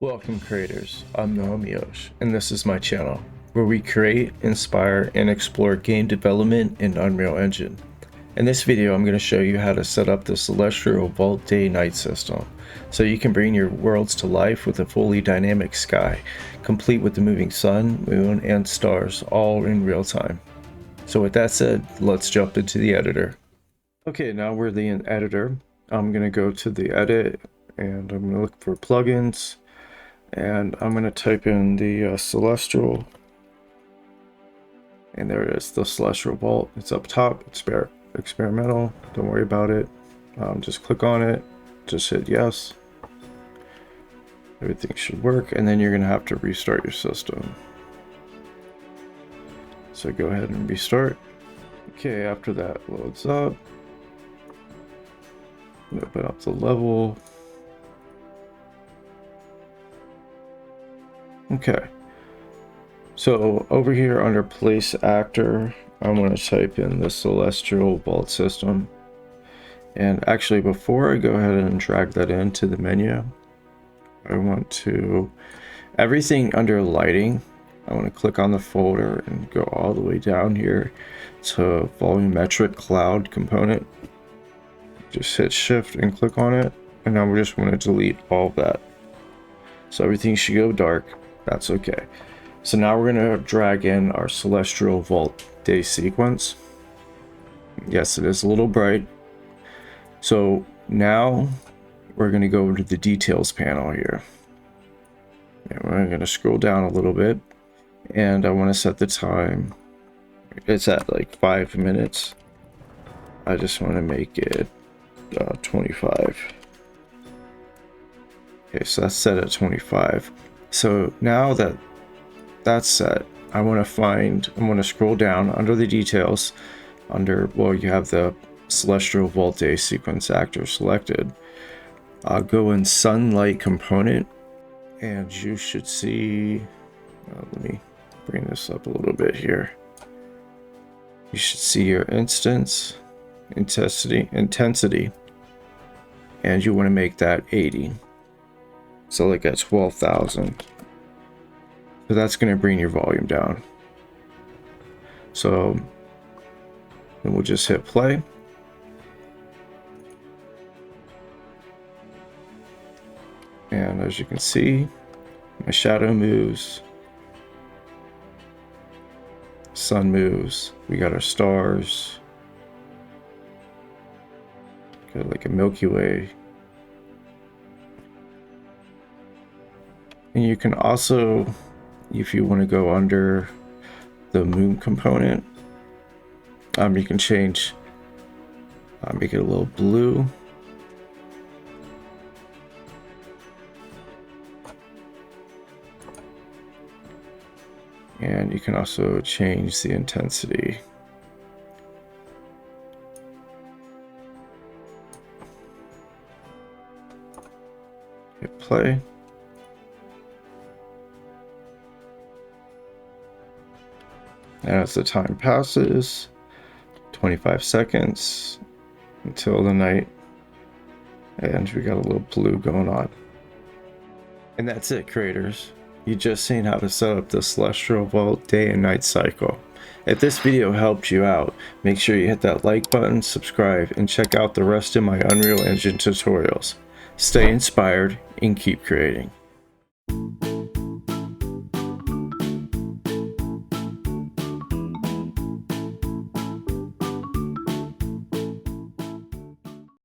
Welcome creators, I'm the Hommeyosh, and this is my channel, where we create, inspire, and explore game development in Unreal Engine. In this video I'm going to show you how to set up the Celestial Vault Day-Night system, so you can bring your worlds to life with a fully dynamic sky, complete with the moving sun, moon, and stars all in real time. So with that said, let's jump into the editor. Okay, now we're in the editor. I'm going to go to the edit, and I'm going to look for plugins. And I'm going to type in the Celestial, and there it is, the Celestial Vault. It's up top, it's experimental, don't worry about it. Just click on it, just hit yes. Everything should work, and then you're going to have to restart your system. So go ahead and restart. Okay, after that loads up, open up the level. Okay, so over here under place actor, I'm going to type in the Celestial Vault system. And actually, before I go ahead and drag that into the menu, I want to, everything under lighting, I want to click on the folder and go all the way down here to volumetric cloud component. Just hit shift and click on it, and now we just want to delete all of that. So everything should go dark. That's okay. So now we're going to drag in our Celestial Vault day sequence. Yes, it is a little bright. So now we're going to go into the details panel here. And we're going to scroll down a little bit, and I want to set the time. It's at like 5 minutes. I just want to make it 25. Okay, so that's set at 25. So now that that's set, I want to scroll down under the details, well, you have the Celestial Vault Day sequence actor selected. I'll go in sunlight component, and you should see, let me bring this up a little bit here. You should see your instance, intensity, and you want to make that 80. So like at 12,000. So that's going to bring your volume down. So then we'll just hit play. And as you can see, my shadow moves. Sun moves. We got our stars. Got like a Milky Way. And you can also, if you want to go under the moon component, you can change, make it a little blue. And you can also change the intensity. Hit play. And as the time passes, 25 seconds until the night, and we got a little blue going on. And that's it, creators. You just seen how to set up the Celestial Vault day and night cycle. If this video helped you out, make sure you hit that like button, subscribe, and check out the rest of my Unreal Engine tutorials. Stay inspired and keep creating.